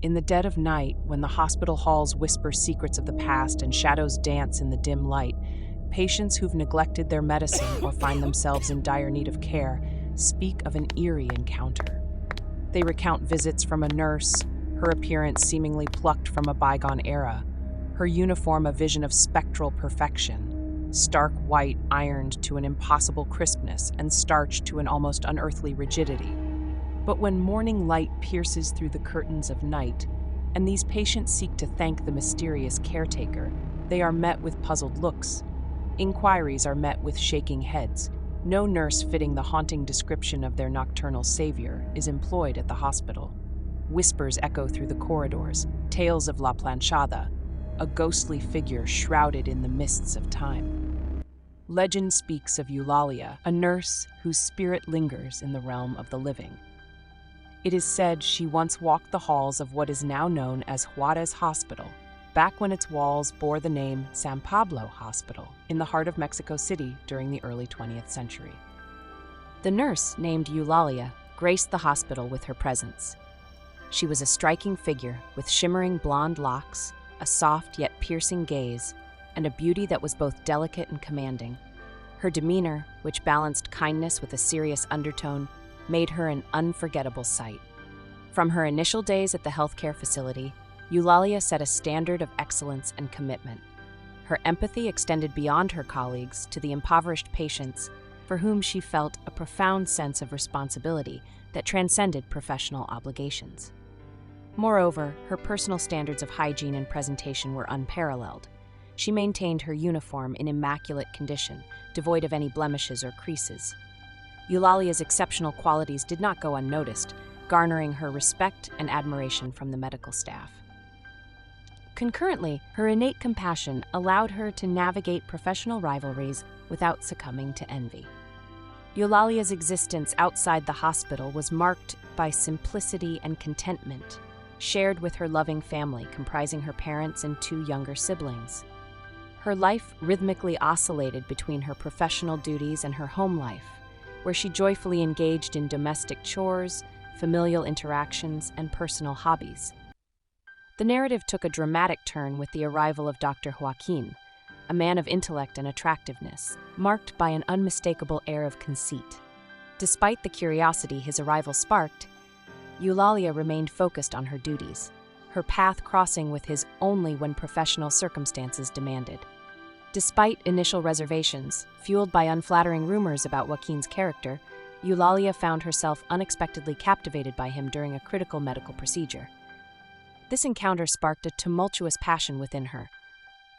In the dead of night, when the hospital halls whisper secrets of the past and shadows dance in the dim light, patients who've neglected their medicine or find themselves in dire need of care speak of an eerie encounter. They recount visits from a nurse, her appearance seemingly plucked from a bygone era, her uniform a vision of spectral perfection, stark white ironed to an impossible crispness and starched to an almost unearthly rigidity. But when morning light pierces through the curtains of night, and these patients seek to thank the mysterious caretaker, they are met with puzzled looks. Inquiries are met with shaking heads. No nurse fitting the haunting description of their nocturnal savior is employed at the hospital. Whispers echo through the corridors, tales of La Planchada, a ghostly figure shrouded in the mists of time. Legend speaks of Eulalia, a nurse whose spirit lingers in the realm of the living. It is said she once walked the halls of what is now known as Juárez Hospital, back when its walls bore the name San Pablo Hospital, in the heart of Mexico City during the early 20th century. The nurse, named Eulalia, graced the hospital with her presence. She was a striking figure with shimmering blonde locks, a soft yet piercing gaze, and a beauty that was both delicate and commanding. Her demeanor, which balanced kindness with a serious undertone, made her an unforgettable sight. From her initial days at the healthcare facility, Eulalia set a standard of excellence and commitment. Her empathy extended beyond her colleagues to the impoverished patients, for whom she felt a profound sense of responsibility that transcended professional obligations. Moreover, her personal standards of hygiene and presentation were unparalleled. She maintained her uniform in immaculate condition, devoid of any blemishes or creases. Eulalia's exceptional qualities did not go unnoticed, garnering her respect and admiration from the medical staff. Concurrently, her innate compassion allowed her to navigate professional rivalries without succumbing to envy. Eulalia's existence outside the hospital was marked by simplicity and contentment, shared with her loving family comprising her parents and 2 younger siblings. Her life rhythmically oscillated between her professional duties and her home life, where she joyfully engaged in domestic chores, familial interactions, and personal hobbies. The narrative took a dramatic turn with the arrival of Dr. Joaquin, a man of intellect and attractiveness, marked by an unmistakable air of conceit. Despite the curiosity his arrival sparked, Eulalia remained focused on her duties, her path crossing with his only when professional circumstances demanded. Despite initial reservations, fueled by unflattering rumors about Joaquin's character, Eulalia found herself unexpectedly captivated by him during a critical medical procedure. This encounter sparked a tumultuous passion within her,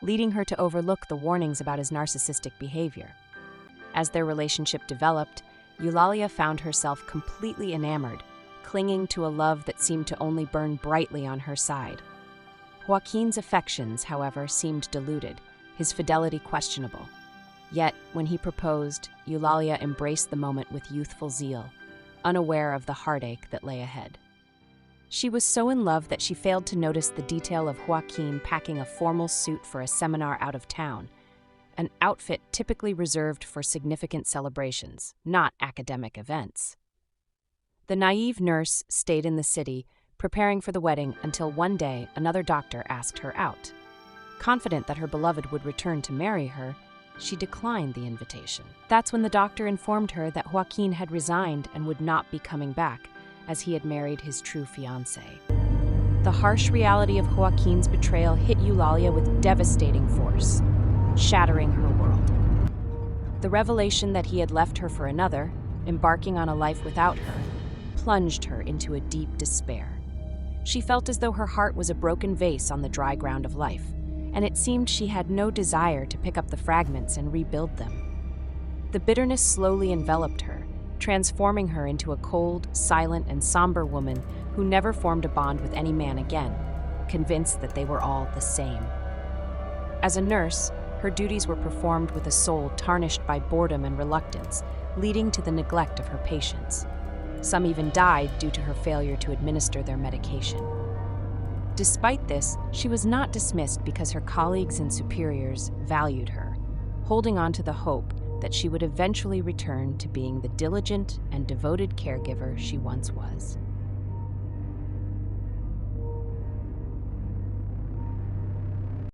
leading her to overlook the warnings about his narcissistic behavior. As their relationship developed, Eulalia found herself completely enamored, clinging to a love that seemed to only burn brightly on her side. Joaquin's affections, however, seemed diluted, his fidelity questionable. Yet, when he proposed, Eulalia embraced the moment with youthful zeal, unaware of the heartache that lay ahead. She was so in love that she failed to notice the detail of Joaquin packing a formal suit for a seminar out of town, an outfit typically reserved for significant celebrations, not academic events. The naive nurse stayed in the city, preparing for the wedding until one day another doctor asked her out. Confident that her beloved would return to marry her, she declined the invitation. That's when the doctor informed her that Joaquin had resigned and would not be coming back, as he had married his true fiancée. The harsh reality of Joaquin's betrayal hit Eulalia with devastating force, shattering her world. The revelation that he had left her for another, embarking on a life without her, plunged her into a deep despair. She felt as though her heart was a broken vase on the dry ground of life, and it seemed she had no desire to pick up the fragments and rebuild them. The bitterness slowly enveloped her, transforming her into a cold, silent, and somber woman who never formed a bond with any man again, convinced that they were all the same. As a nurse, her duties were performed with a soul tarnished by boredom and reluctance, leading to the neglect of her patients. Some even died due to her failure to administer their medication. Despite this, she was not dismissed because her colleagues and superiors valued her, holding on to the hope that she would eventually return to being the diligent and devoted caregiver she once was.